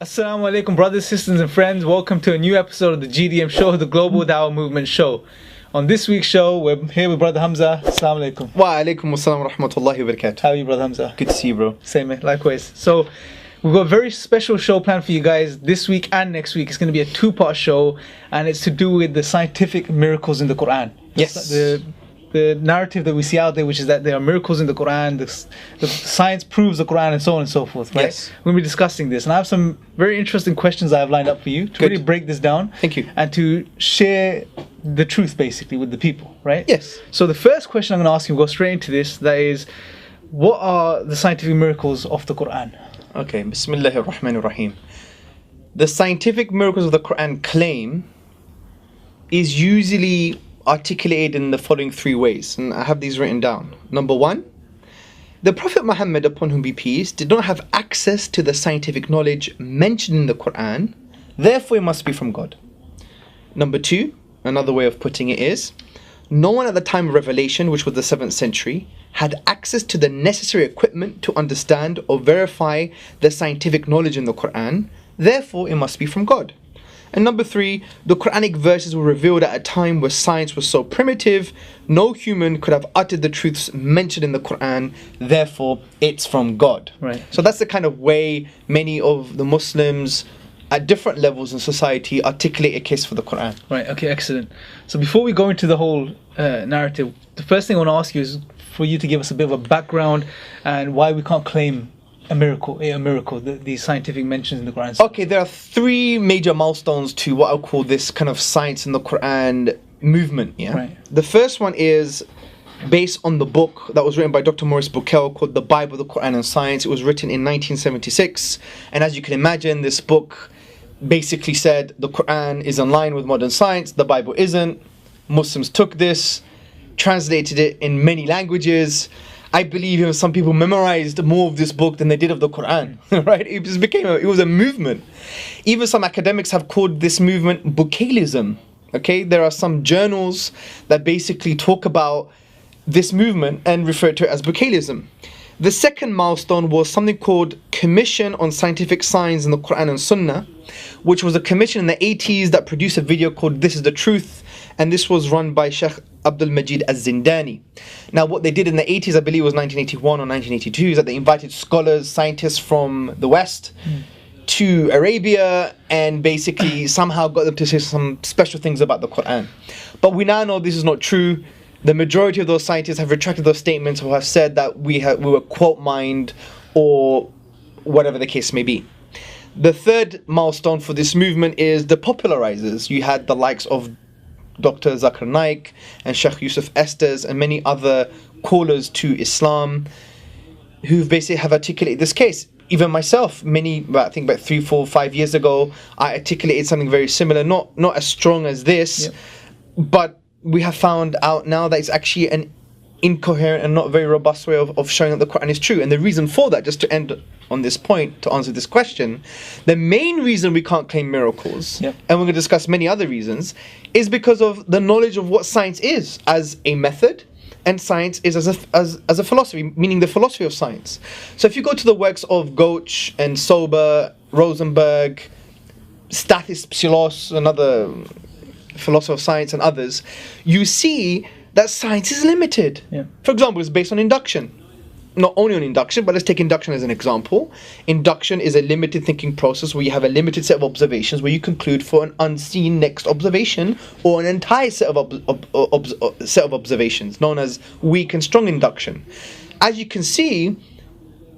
Assalamu alaikum, brothers, sisters and friends. Welcome to a new episode of the GDM show, the Global Dawah Movement show. On this week's show, we're here with Brother Hamza. Assalamu alaikum. Wa alaikum assalam wa rahmatullahi wa barakatuh. How are you, Brother Hamza? Good to see you, bro. Same, likewise. So, we've got a very special show planned for you guys this week and next week. It's going to be a two-part show, and it's to do with the scientific miracles in the Qur'an. Yes. The narrative that we see out there, which is that there are miracles in the Qur'an, the science proves the Qur'an, and so on and so forth, right? Yes. We'll be discussing this, and I have some very interesting questions I have lined up for you to really break this down. Thank you. And to share the truth, basically, with the people, right? Yes. So the first question I'm going to ask you, we'll go straight into this, that is, what are the scientific miracles of the Qur'an? Okay, Bismillahir Rahmanir Rahim. The scientific miracles of the Qur'an claim is usually articulated in the following three ways, and I have these written down. Number one, the Prophet Muhammad, upon whom be peace, did not have access to the scientific knowledge mentioned in the Qur'an, therefore it must be from God. Number two, another way of putting it is, no one at the time of revelation, which was the 7th century, had access to the necessary equipment to understand or verify the scientific knowledge in the Qur'an, therefore it must be from God. And number three, the Quranic verses were revealed at a time where science was so primitive, no human could have uttered the truths mentioned in the Qur'an, therefore it's from God. Right. So that's the kind of way many of the Muslims at different levels in society articulate a case for the Qur'an. Right, okay, excellent. So before we go into the whole narrative, the first thing I want to ask you is for you to give us a bit of a background and why we can't claim a miracle, these scientific mentions in the Quran. Okay, there are three major milestones to what I'll call this kind of science in the Quran movement. Yeah. Right. The first one is based on the book that was written by Dr. Maurice Bucaille called The Bible, the Quran and Science. It was written in 1976, and as you can imagine, this book basically said the Quran is in line with modern science, the Bible isn't. Muslims took this, translated it in many languages. I believe some people memorized more of this book than they did of the Quran, right? It just it was a movement. Even some academics have called this movement Bucaillism, okay? There are some journals that basically talk about this movement and refer to it as Bucaillism. The second milestone was something called Commission on Scientific Science in the Quran and Sunnah, which was a commission in the 80s that produced a video called This is the Truth, and this was run by Sheikh Abdul Majid Az-Zindani. Now what they did in the 80s, I believe it was 1981 or 1982, is that they invited scholars, scientists from the West to Arabia and basically somehow got them to say some special things about the Quran. But we now know this is not true. The majority of those scientists have retracted those statements or have said that we were quote mined or whatever the case may be. The third milestone for this movement is the popularizers. You had the likes of Dr. Zakir Naik and Sheikh Yusuf Estes and many other callers to Islam who basically have articulated this case. Even myself, I think about 3, 4, 5 years ago, I articulated something very similar, not as strong as this, but we have found out now that it's actually an incoherent and not very robust way of showing that the Quran is true. And the reason for that, just to end on this point, to answer this question, the main reason we can't claim miracles, and we're going to discuss many other reasons, is because of the knowledge of what science is as a method, and science is as a philosophy, meaning the philosophy of science. So if you go to the works of Goethe and Sober, Rosenberg, Stathis Psilos, another philosopher of science, and others, you see that science is limited. For example, it's based on induction. Not only on induction, but let's take induction as an example. Induction is a limited thinking process where you have a limited set of observations where you conclude for an unseen next observation or an entire set of observations, known as weak and strong induction. As you can see,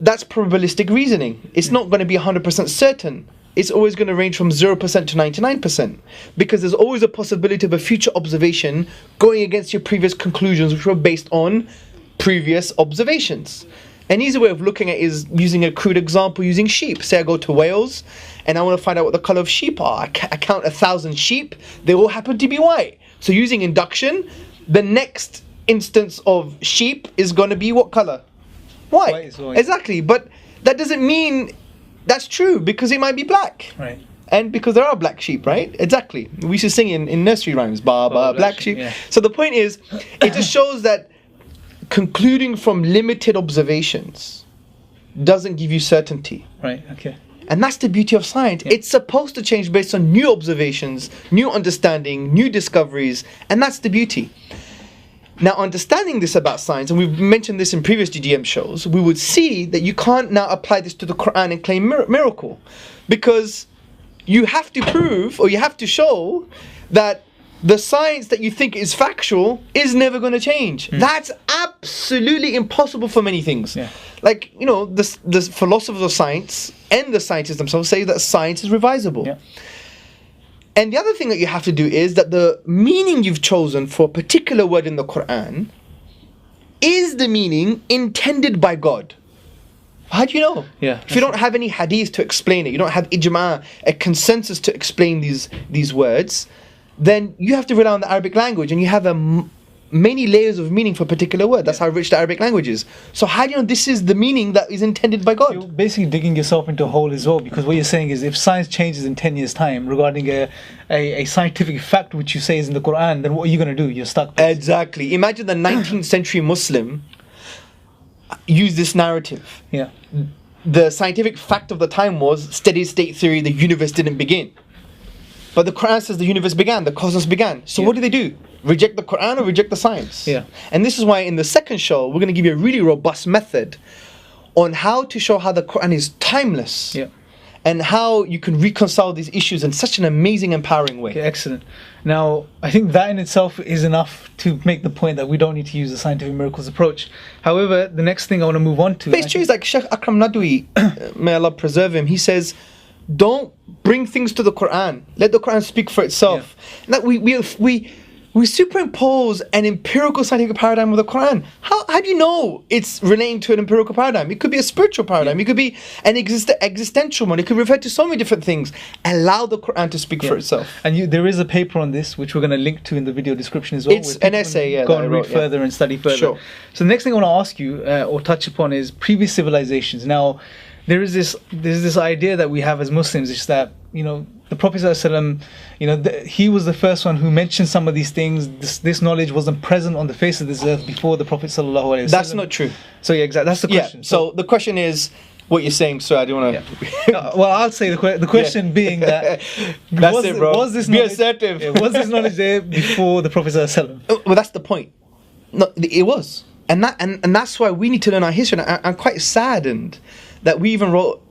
that's probabilistic reasoning. It's not going to be 100% certain. It's always going to range from 0% to 99%, because there's always a possibility of a future observation going against your previous conclusions, which were based on previous observations. An easy way of looking at it is using a crude example using sheep. Say I go to Wales and I want to find out what the color of sheep are. I count 1,000 sheep, they all happen to be white. So using induction, the next instance of sheep is going to be what color? White. Exactly, but that doesn't mean that's true, because it might be black. Right. And because there are black sheep, right? Exactly. We used to sing in nursery rhymes, black sheep. Yeah. So the point is, it just shows that concluding from limited observations doesn't give you certainty. Right, okay. And that's the beauty of science. It's supposed to change based on new observations, new understanding, new discoveries, and that's the beauty. Now, understanding this about science, and we've mentioned this in previous GDM shows, we would see that you can't now apply this to the Qur'an and claim miracle. Because you have to prove, or you have to show, that the science that you think is factual is never going to change. That's absolutely impossible for many things. Like, you know, the philosophers of science and the scientists themselves say that science is revisable. And the other thing that you have to do is that the meaning you've chosen for a particular word in the Qur'an is the meaning intended by God. How do you know? If you don't have any hadith to explain it, you don't have ijma, a consensus to explain these words, then you have to rely on the Arabic language, and you have many layers of meaning for a particular word. That's how rich the Arabic language is. So how do you know this is the meaning that is intended by God? You're basically digging yourself into a hole as well, because what you're saying is if science changes in 10 years' time regarding a scientific fact which you say is in the Qur'an, then what are you going to do? You're stuck. Exactly. Imagine the 19th century Muslim use this narrative. The scientific fact of the time was steady state theory, the universe didn't begin. But the Qur'an says the universe began, the cosmos began. So what do? Reject the Qur'an or reject the science? And this is why in the second show, we're going to give you a really robust method on how to show how the Qur'an is timeless. And how you can reconcile these issues in such an amazing, empowering way. Okay, excellent. Now, I think that in itself is enough to make the point that we don't need to use the scientific miracles approach. However, the next thing I want to move on to... But it's true, it's like Sheikh Akram Nadwi, may Allah preserve him, he says, don't bring things to the Qur'an. Let the Qur'an speak for itself. Like we superimpose an empirical scientific paradigm with the Qur'an. How do you know it's relating to an empirical paradigm? It could be a spiritual paradigm. It could be an existential one. It could refer to so many different things. Allow the Qur'an to speak for itself. And there is a paper on this, which we're going to link to in the video description as well. It's an essay, go and read further and study further. Sure. So the next thing I want to ask you or touch upon is previous civilizations. Now, there's this idea that we have as Muslims, is that, you know, the Prophet ﷺ, you know, he was the first one who mentioned some of these things. This knowledge wasn't present on the face of this earth before the Prophet ﷺ. That's not true. So exactly, that's the question. So the question is what you're saying. So I don't want to. Well, I'll say the question being that was this knowledge, assertive. Was this knowledge there before the Prophet ﷺ? Well, that's the point. No, it was, and that's why we need to learn our history. And I'm quite saddened that we even wrote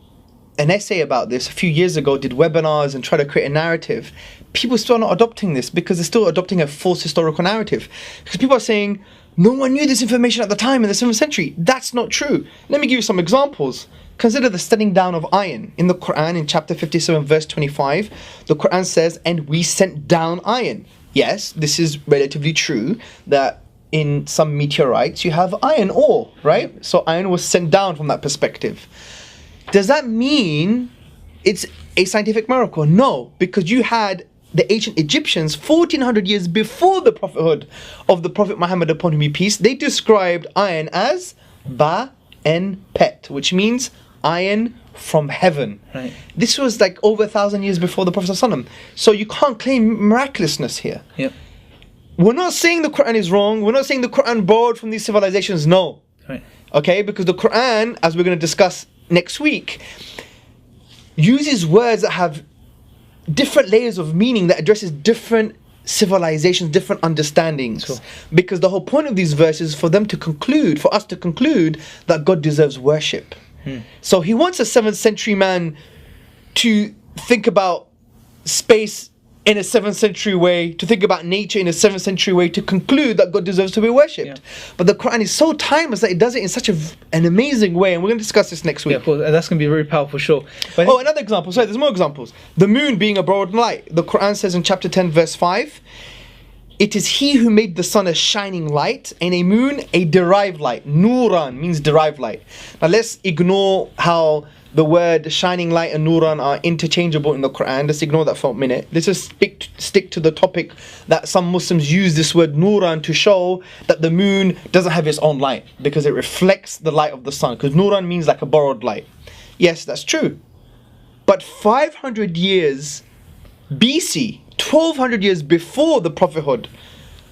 an essay about this a few years ago, did webinars and try to create a narrative. People still are not adopting this because they're still adopting a false historical narrative. Because people are saying, no one knew this information at the time in the 7th century. That's not true. Let me give you some examples. Consider the setting down of iron. In the Qur'an, in chapter 57, verse 25, the Qur'an says, and we sent down iron. Yes, this is relatively true, that in some meteorites you have iron ore, right? So iron was sent down from that perspective. Does that mean it's a scientific miracle? No, because you had the ancient Egyptians 1400 years before the prophethood of the Prophet Muhammad, upon whom be peace. They described iron as ba en pet, which means iron from heaven. Right. This was like over 1,000 years before the Prophet ﷺ. So you can't claim miraculousness here. Yep. We're not saying the Qur'an is wrong. We're not saying the Qur'an borrowed from these civilizations. No. Right. Okay, because the Qur'an, as we're going to discuss next week, uses words that have different layers of meaning that addresses different civilizations, different understandings. Sure. Because the whole point of these verses is for them to conclude, for us to conclude that God deserves worship. So he wants a 7th century man to think about space in a 7th century way, to think about nature in a 7th century way, to conclude that God deserves to be worshipped. But the Qur'an is so timeless that it does it in such an amazing way, and we're going to discuss this next week. Yeah, of course, that's going to be very powerful, sure. But another example. Sorry, there's more examples. The moon being a broad light. The Qur'an says in chapter 10, verse 5, it is he who made the sun a shining light and a moon a derived light. Nuran means derived light. Now let's ignore how the word shining light and nuran are interchangeable in the Qur'an. Let's ignore that for a minute. Let's just stick to the topic that some Muslims use this word nuran to show that the moon doesn't have its own light because it reflects the light of the sun. Because nuran means like a borrowed light. Yes, that's true. But 500 years BC, 1200 years before the prophethood,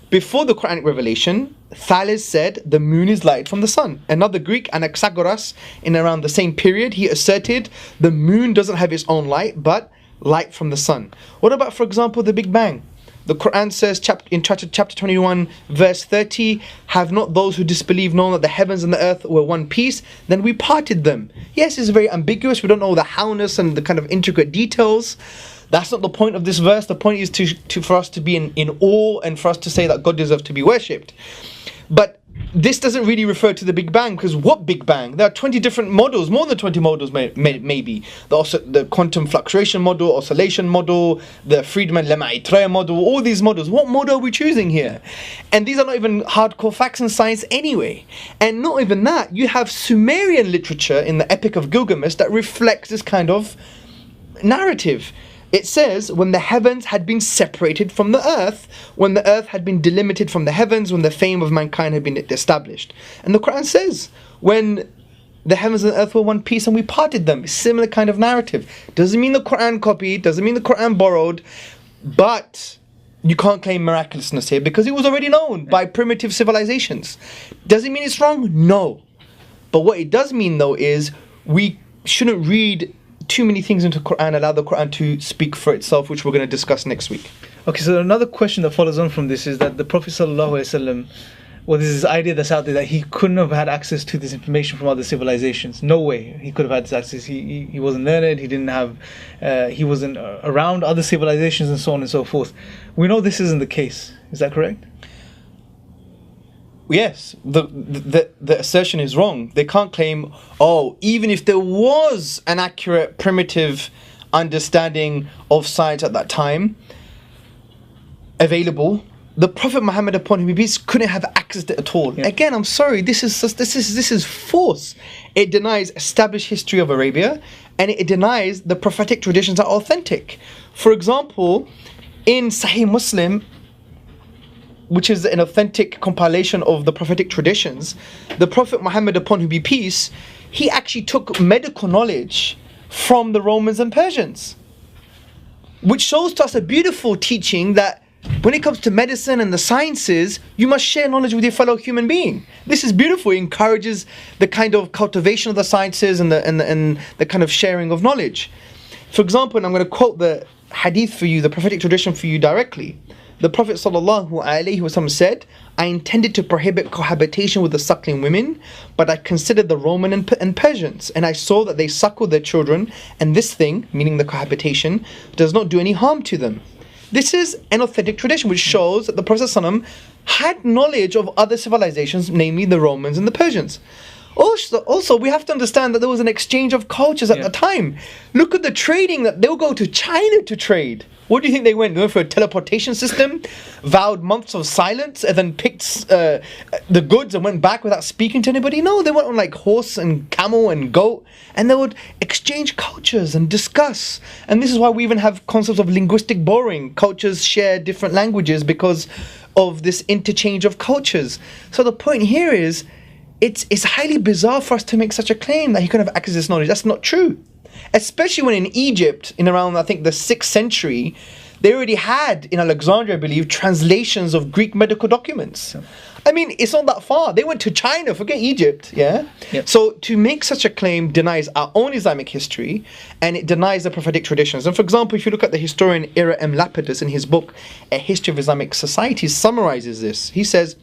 Before the Quranic revelation, Thales said the moon is light from the sun. Another Greek, Anaxagoras, in around the same period, he asserted the moon doesn't have its own light, but light from the sun. What about, for example, the Big Bang? The Qur'an says in chapter 21, verse 30, have not those who disbelieve known that the heavens and the earth were one piece, then we parted them. Yes, it's very ambiguous. We don't know the howness and the kind of intricate details. That's not the point of this verse. The point is for us to be in awe and for us to say that God deserves to be worshipped. But this doesn't really refer to the Big Bang, because what Big Bang? There are 20 different models, more than 20 models maybe. The quantum fluctuation model, oscillation model, the Friedmann-Lemaitre model, all these models. What model are we choosing here? And these are not even hardcore facts in science anyway. And not even that, you have Sumerian literature in the Epic of Gilgamesh that reflects this kind of narrative. It says, when the heavens had been separated from the earth, when the earth had been delimited from the heavens, when the fame of mankind had been established. And the Qur'an says, when the heavens and the earth were one piece and we parted them. Similar kind of narrative. Doesn't mean the Qur'an copied, doesn't mean the Qur'an borrowed, but you can't claim miraculousness here because it was already known by primitive civilizations. Does it mean it's wrong? No. But what it does mean though is we shouldn't read too many things into Qur'an, allow the Qur'an to speak for itself, which we're going to discuss next week. Okay, so another question that follows on from this is that the Prophet ﷺ, well, there's this idea that's out there that he couldn't have had access to this information from other civilizations. No way he could have had this access. He wasn't learned, he didn't have, he wasn't around other civilizations and so on and so forth. We know this isn't the case. Is that correct? Yes, the assertion is wrong. They can't claim, oh, even if there was an accurate primitive understanding of science at that time available, the Prophet Muhammad upon him be peace couldn't have access to it at all. Yeah. Again, I'm sorry, this is false. It denies established history of Arabia, and it denies the prophetic traditions are authentic. For example, in Sahih Muslim, which is an authentic compilation of the prophetic traditions, the Prophet Muhammad upon whom be peace, he actually took medical knowledge from the Romans and Persians, which shows to us a beautiful teaching that when it comes to medicine and the sciences, you must share knowledge with your fellow human being. This is beautiful. It encourages the kind of cultivation of the sciences and the kind of sharing of knowledge. For example, and I'm going to quote the hadith for you, the prophetic tradition for you directly. The Prophet ﷺ said, I intended to prohibit cohabitation with the suckling women, but I considered the Roman and Persians, and I saw that they suckled their children, and this thing, meaning the cohabitation, does not do any harm to them. This is an authentic tradition which shows that the Prophet ﷺ had knowledge of other civilizations, namely the Romans and the Persians. Also, we have to understand that there was an exchange of cultures at the time. Look at the trading that they'll go to China to trade. What do you think they went? They went for a teleportation system, vowed months of silence, and then picked the goods and went back without speaking to anybody? No, they went on like horse and camel and goat, and they would exchange cultures and discuss. And this is why we even have concepts of linguistic borrowing. Cultures share different languages because of this interchange of cultures. So the point here is, it's highly bizarre for us to make such a claim that he couldn't have access to this knowledge. That's not true. Especially when in Egypt, in around, I think, the 6th century, they already had, in Alexandria, I believe, translations of Greek medical documents. I mean, it's not that far. They went to China, forget Egypt, yeah? Yep. So to make such a claim denies our own Islamic history, and it denies the prophetic traditions. And for example, if you look at the historian Ira M. Lapidus in his book, A History of Islamic Societies, summarizes this. He says,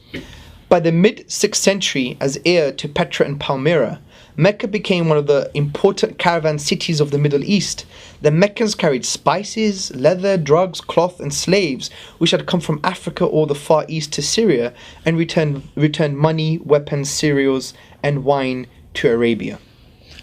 by the mid-6th century, as heir to Petra and Palmyra, Mecca became one of the important caravan cities of the Middle East. The Meccans carried spices, leather, drugs, cloth, and slaves, which had come from Africa or the Far East to Syria, and returned money, weapons, cereals, and wine to Arabia.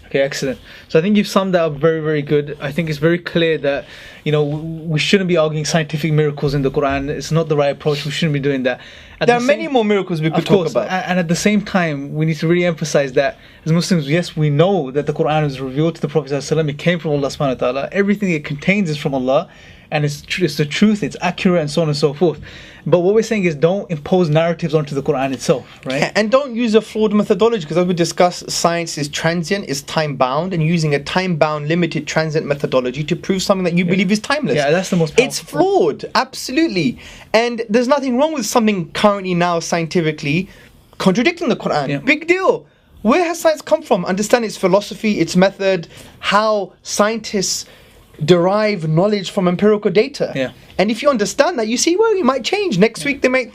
Okay, excellent. So I think you've summed that up very, very good. I think it's very clear that, we shouldn't be arguing scientific miracles in the Qur'an. It's not the right approach. We shouldn't be doing that. There are many more miracles we could talk about. And at the same time, we need to really emphasize that as Muslims, yes, we know that the Qur'an was revealed to the Prophet ﷺ. It came from Allah subhanahu wa ta'ala. Everything it contains is from Allah. and it's the truth, it's accurate, and so on and so forth. But what we're saying is, don't impose narratives onto the Qur'an itself, right? Yeah, and don't use a flawed methodology, because as we discussed, science is transient, is time-bound, and using a time-bound, limited, transient methodology to prove something that you believe is timeless. Yeah, that's the most powerful. It's flawed, absolutely. And there's nothing wrong with something currently now scientifically contradicting the Qur'an. Yeah. Big deal. Where has science come from? Understand its philosophy, its method, how scientists derive knowledge from empirical data. Yeah. And if you understand that, you see, well, it might change. Next week they may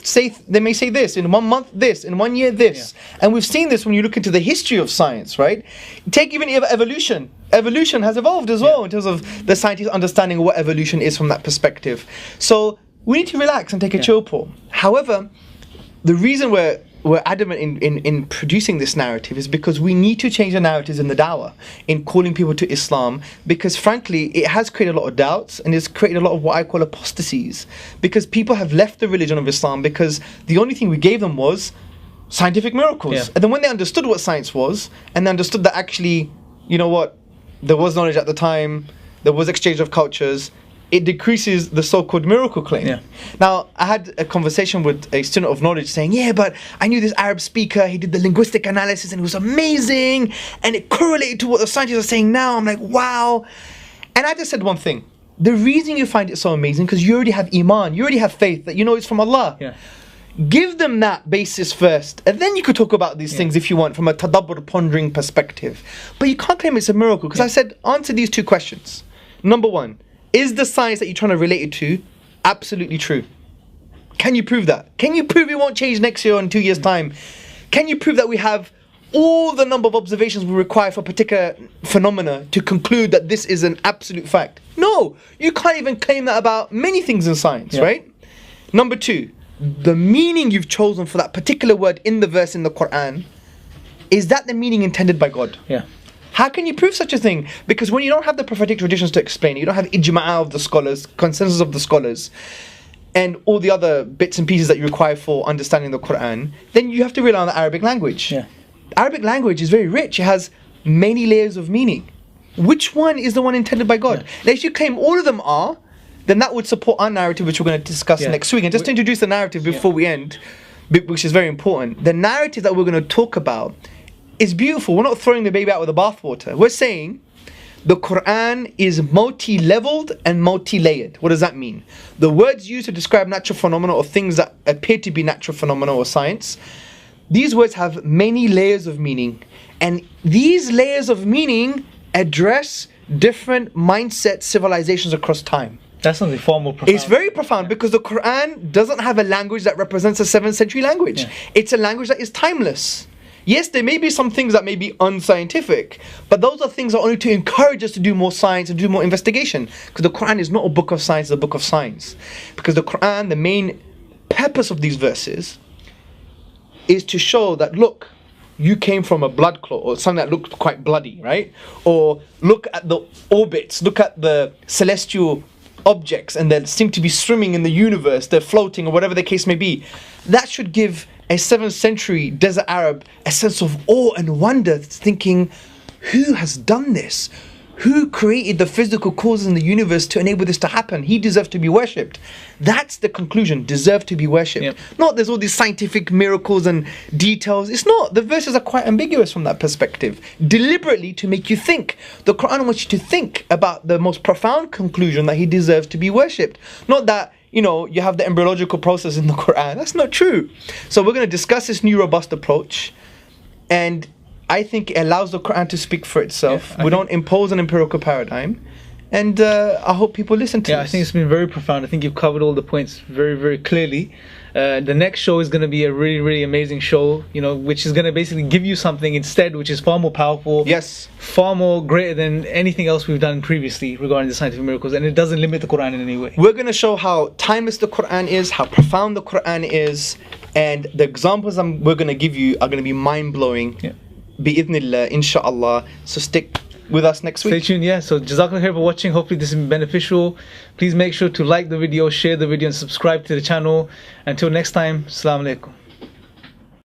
say this, in 1 month this, in 1 year this. Yeah. And we've seen this when you look into the history of science, right? Take even evolution. Evolution has evolved as well in terms of the scientists understanding what evolution is from that perspective. So we need to relax and take a chill pill. However, the reason we're adamant in producing this narrative is because we need to change the narratives in the dawah, in calling people to Islam, because frankly it has created a lot of doubts and it's created a lot of what I call apostasies, because people have left the religion of Islam because the only thing we gave them was scientific miracles. Yeah. And then when they understood what science was, and they understood that actually, you know what, there was knowledge at the time, there was exchange of cultures, it decreases the so-called miracle claim. Yeah. Now, I had a conversation with a student of knowledge saying, yeah, but I knew this Arab speaker, he did the linguistic analysis and it was amazing, and it correlated to what the scientists are saying now. I'm like, wow. And I just said one thing. The reason you find it so amazing, because you already have iman, you already have faith that you know it's from Allah. Yeah. Give them that basis first, and then you could talk about these things if you want from a tadabbur, pondering perspective. But you can't claim it's a miracle, because I said, answer these two questions. Number one, is the science that you're trying to relate it to absolutely true? Can you prove that? Can you prove it won't change next year or in 2 years' time? Can you prove that we have all the number of observations we require for a particular phenomena to conclude that this is an absolute fact? No, you can't even claim that about many things in science, right? Number two, the meaning you've chosen for that particular word in the verse in the Qur'an, is that the meaning intended by God? Yeah. How can you prove such a thing? Because when you don't have the prophetic traditions to explain it, you don't have ijma'a of the scholars, consensus of the scholars, and all the other bits and pieces that you require for understanding the Qur'an, then you have to rely on the Arabic language. Yeah. Arabic language is very rich. It has many layers of meaning. Which one is the one intended by God? Now, if you claim all of them are, then that would support our narrative, which we're going to discuss next week. And just to introduce the narrative before we end, which is very important, the narrative that we're going to talk about is beautiful. We're not throwing the baby out with the bathwater. We're saying the Qur'an is multi-leveled and multi-layered. What does that mean? The words used to describe natural phenomena or things that appear to be natural phenomena or science, these words have many layers of meaning. And these layers of meaning address different mindsets, civilizations across time. That's something far more profound. It's very profound because the Qur'an doesn't have a language that represents a 7th century language. It's a language that is timeless. Yes, there may be some things that may be unscientific, but those are things that are only to encourage us to do more science and do more investigation. Because the Qur'an is not a book of science, it's a book of science. Because the Qur'an, the main purpose of these verses is to show that, look, you came from a blood clot or something that looked quite bloody, right? Or look at the orbits, look at the celestial objects, and they seem to be swimming in the universe, they're floating, or whatever the case may be. That should give a 7th century desert Arab a sense of awe and wonder, thinking, who has done this? Who created the physical causes in the universe to enable this to happen? He deserves to be worshipped. That's the conclusion, deserve to be worshipped. Not there's all these scientific miracles and details. It's not. The verses are quite ambiguous from that perspective. Deliberately to make you think. The Qur'an wants you to think about the most profound conclusion that he deserves to be worshipped. Not that, you know, you have the embryological process in the Qur'an. That's not true. So we're going to discuss this new robust approach, and I think it allows the Qur'an to speak for itself. We don't impose an empirical paradigm, and I hope people listen to us. I think it's been very profound. I think you've covered all the points very, very clearly. The next show is going to be a really, really amazing show, you know, which is going to basically give you something instead, which is far more powerful, far more greater than anything else we've done previously regarding the scientific miracles, and it doesn't limit the Qur'an in any way. We're going to show how timeless the Qur'an is, how profound the Qur'an is, and the examples we're going to give you are going to be mind-blowing. Bi-idhnillah, inshallah. So stick with us next week. Stay tuned, so Jazakallah khair for watching. Hopefully this has been beneficial. Please make sure to like the video, share the video, and subscribe to the channel. Until next time, Assalamu alaikum.